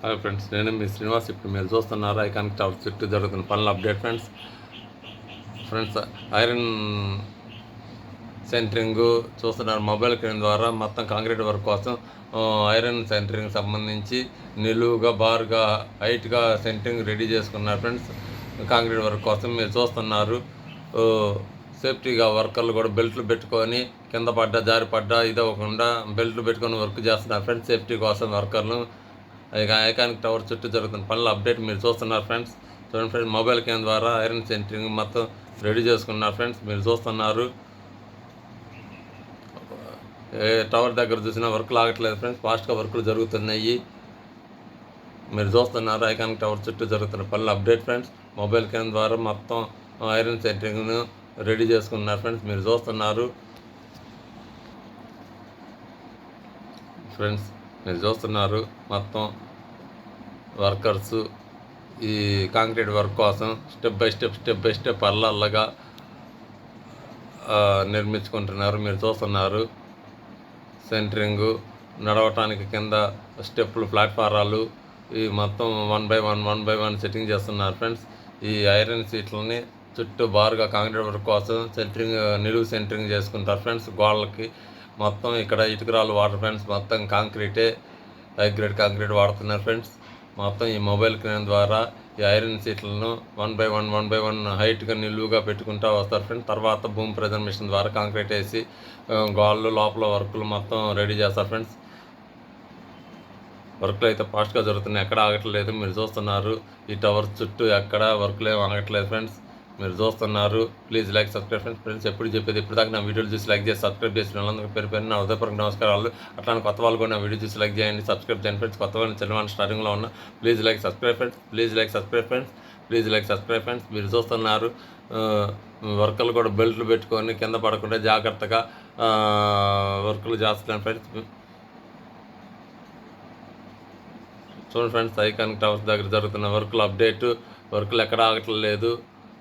Hi friends, నేను మీ శ్రీనివాస్. ఇప్పుడు మీరు చూస్తున్నారు ఐకానిక్ టవర్ చుట్టూ జరుగుతున్న పనుల అప్డేట్ ఫ్రెండ్స్. ఐరన్ సెంటరింగ్ చూస్తున్నారు మొబైల్ క్రేన్ ద్వారా. మొత్తం కాంక్రీట్ వర్క్ కోసం ఐరన్ సెంటరింగ్ సంబంధించి నిలువుగా బారుగా హైట్గా సెంటరింగ్ రెడీ చేసుకున్నారు ఫ్రెండ్స్. కాంక్రీట్ వర్క్ కోసం మీరు చూస్తున్నారు. సేఫ్టీగా వర్కర్లు కూడా బెల్ట్లు పెట్టుకొని కింద పడ్డా జారి పడ్డా ఇదవ్వకుండా బెల్ట్లు పెట్టుకొని వర్క్ చేస్తున్నారు ఫ్రెండ్స్. సేఫ్టీ కోసం వర్కర్లు ఐకానిక్ టవర్ చుట్టూ జరుగుతున్న పనుల అప్డేట్ మీరు చూస్తున్నారు ఫ్రెండ్స్. చూడండి ఫ్రెండ్స్, మొబైల్ క్యాన్ ద్వారా ఐరన్ సెంటరింగ్ మొత్తం రెడీ చేసుకున్నారు ఫ్రెండ్స్. మీరు చూస్తున్నారు. టవర్ దగ్గర చూసినా వర్క్లు ఆగట్లేదు ఫ్రెండ్స్, ఫాస్ట్గా వర్కులు జరుగుతున్నాయి. మీరు చూస్తున్నారు ఐకానిక్ టవర్ చుట్టూ జరుగుతున్న పనుల అప్డేట్ ఫ్రెండ్స్. మొబైల్ క్యాన్ ద్వారా మొత్తం ఐరన్ సెంటరింగ్ను రెడీ చేసుకున్నారు ఫ్రెండ్స్. మీరు చూస్తున్నారు ఫ్రెండ్స్, మీరు చూస్తున్నారు మొత్తం వర్కర్స్ ఈ కాంక్రీట్ వర్క్ కోసం స్టెప్ బై స్టెప్ అల్లగా నిర్మించుకుంటున్నారు. మీరు చూస్తున్నారు సెంటరింగు నడవటానికి కింద స్టెప్పులు ప్లాట్ఫారాలు ఈ మొత్తం వన్ బై వన్ సెట్టింగ్ చేస్తున్నారు ఫ్రెండ్స్. ఈ ఐరన్ సీట్లని చుట్టూ బారుగా కాంక్రీట్ వర్క్ కోసం నిలువు సెంటరింగ్ చేసుకుంటారు ఫ్రెండ్స్. గోడలకి మొత్తం ఇక్కడ ఇటుకరాలు వాటర్ ఫ్రెండ్స్, మొత్తం కాంక్రీటే హై గ్రేడ్ కాంక్రీట్ వాడుతున్నారు ఫ్రెండ్స్. మొత్తం ఈ మొబైల్ క్రేన్ ద్వారా ఈ ఐరన్ సీట్లను వన్ బై వన్ హైట్గా నిలువుగా పెట్టుకుంటూ వస్తారు ఫ్రెండ్స్. తర్వాత భూమి ప్రెజర్ మిషన్ ద్వారా కాంక్రీట్ వేసి గోళ్ళు లోపల వర్కులు మొత్తం రెడీ చేస్తారు ఫ్రెండ్స్. వర్క్లు అయితే ఫాస్ట్గా జరుగుతున్నాయి, ఎక్కడ ఆగట్లేదు. మీరు చూస్తున్నారు ఈ టవర్ చుట్టూ ఎక్కడ వర్క్లు ఏమి ఆగట్లేదు ఫ్రెండ్స్. మీరు చూస్తున్నారు. Please like subscribe friends. ఎప్పుడు చెప్పేది ఇప్పుడు దాకా నా వీడియోలు చూసి లైక్ చేసి సబ్స్క్రైబ్ చేసిన వాళ్ళందరికీ పేరు నా హృదయపూర్వక నమస్కారాలు. అట్లానే కొత్త వాళ్ళు కూడా నా వీడియో చూసి లైక్ చేయండి, సబ్స్క్రైబ్ చేయండి ఫ్రెండ్స్. కొత్త వాళ్ళు చిన్నవాళ్ళు స్టార్టింగ్లో ఉన్న ప్లీజ్ లైక్ సబ్స్క్రైబ్ ఫ్రెండ్స్. మీరు చూస్తున్నారు వర్కర్లు కూడా బెల్ట్లు పెట్టుకొని కింద పడకుండా జాగ్రత్తగా వర్కులు చేస్తున్నారు ఫ్రెండ్స్. చూడండి ఫ్రెండ్స్, ఐకానిక్ టవర్స్ దగ్గర జరుగుతున్న వర్కులు అప్డేట్. వర్కులు ఎక్కడ ఆగట్లేదు.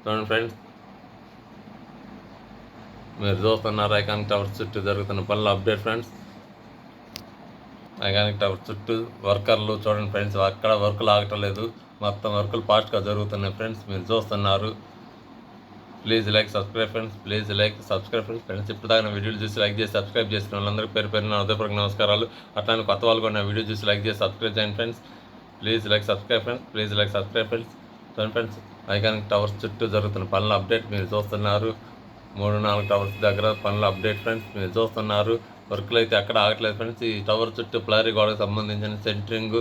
చూడండి ఫ్రెండ్స్, మీరు చూస్తున్నారు ఐకానిక్ టవర్స్ చుట్టూ జరుగుతున్న పనుల అప్డేట్ ఫ్రెండ్స్. ఐకానిక్ టవర్ చుట్టూ వర్కర్లు చూడండి ఫ్రెండ్స్, అక్కడ వర్కులు ఆగట్లేదు, మొత్తం వర్కులు ఫాస్ట్గా జరుగుతున్నాయి ఫ్రెండ్స్. మీరు చూస్తున్నారు. Please like subscribe friends. ఇప్పుడు దాకా వీడియోలు చూసి లైక్ చేసి సబ్స్క్రైబ్ చేసిన వాళ్ళందరికీ పేరు నా హృదయపూర్వక నమస్కారాలు. అట్లానే కొత్త వాళ్ళు కూడా నా వీడియో చూసి లైక్ చేసి సబ్స్క్రైబ్ చేయండి friends. Please like subscribe friends. చూడండి ఫ్రెండ్స్, ఐకానిక్ టవర్స్ చుట్టూ జరుగుతున్న పనుల అప్డేట్ మీరు చూస్తున్నారు. 3-4 టవర్స్ దగ్గర పనుల అప్డేట్ ఫ్రెండ్స్. మీరు చూస్తున్నారు వర్క్లు అయితే ఎక్కడ ఆగట్లేదు ఫ్రెండ్స్. ఈ టవర్ చుట్టూ ప్లారీ గోడకు సంబంధించిన సెంటరింగ్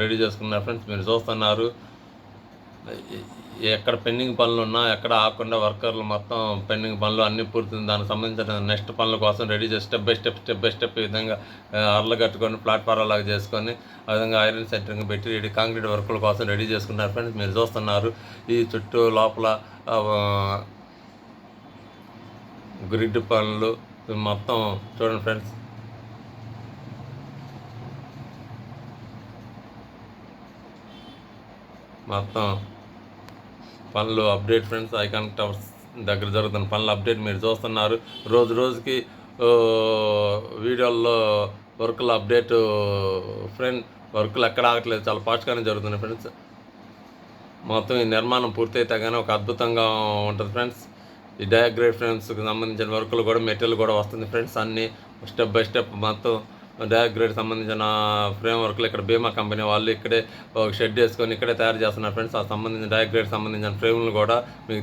రెడీ చేసుకున్నారు ఫ్రెండ్స్. మీరు చూస్తున్నారు ఎక్కడ పెండింగ్ పనులు ఉన్నా ఎక్కడ ఆగకుండా వర్కర్లు మొత్తం పెండింగ్ పనులు అన్నీ పూర్తింది. దానికి సంబంధించిన నెక్స్ట్ పనుల కోసం రెడీ చేసి స్టెప్ బై స్టెప్ ఈ విధంగా అర్లు కట్టుకొని ప్లాట్ఫారం లాగా చేసుకొని ఆ విధంగా ఐరన్ సెంటరింగ్ పెట్టి కాంక్రీట్ వర్కుల కోసం రెడీ చేసుకున్నారు ఫ్రెండ్స్. మీరు చూస్తున్నారు ఈ చుట్టూ లోపల గ్రిడ్ పనులు మొత్తం చూడండి ఫ్రెండ్స్. మొత్తం పనులు అప్డేట్ ఫ్రెండ్స్. ఐకానిక్ టవర్స్ దగ్గర జరుగుతున్న పనుల అప్డేట్ మీరు చూస్తున్నారు. రోజుకి వీడియోల్లో వర్కుల అప్డేట్ ఫ్రెండ్. వర్కులు ఎక్కడ ఆగట్లేదు, చాలా ఫాస్ట్గానే జరుగుతున్నాయి ఫ్రెండ్స్. మొత్తం ఈ నిర్మాణం పూర్తయితే కానీ ఒక అద్భుతంగా ఉంటుంది ఫ్రెండ్స్. ఈ డయాగ్రేడ్ ఫ్రేమ్స్కి సంబంధించిన వర్కులు కూడా మెటీరియల్ కూడా వస్తుంది ఫ్రెండ్స్. అన్నీ స్టెప్ బై స్టెప్ మొత్తం డయాగ్రేడ్ సంబంధించిన ఫ్రేమ్ వర్క్లు ఇక్కడ భీమా కంపెనీ వాళ్ళు ఇక్కడే ఒక షెడ్ వేసుకొని ఇక్కడే తయారు చేస్తున్నారు ఫ్రెండ్స్. ఆ సంబంధించిన డయాగ్రేడ్ సంబంధించిన ఫ్రేమ్లు కూడా మీకు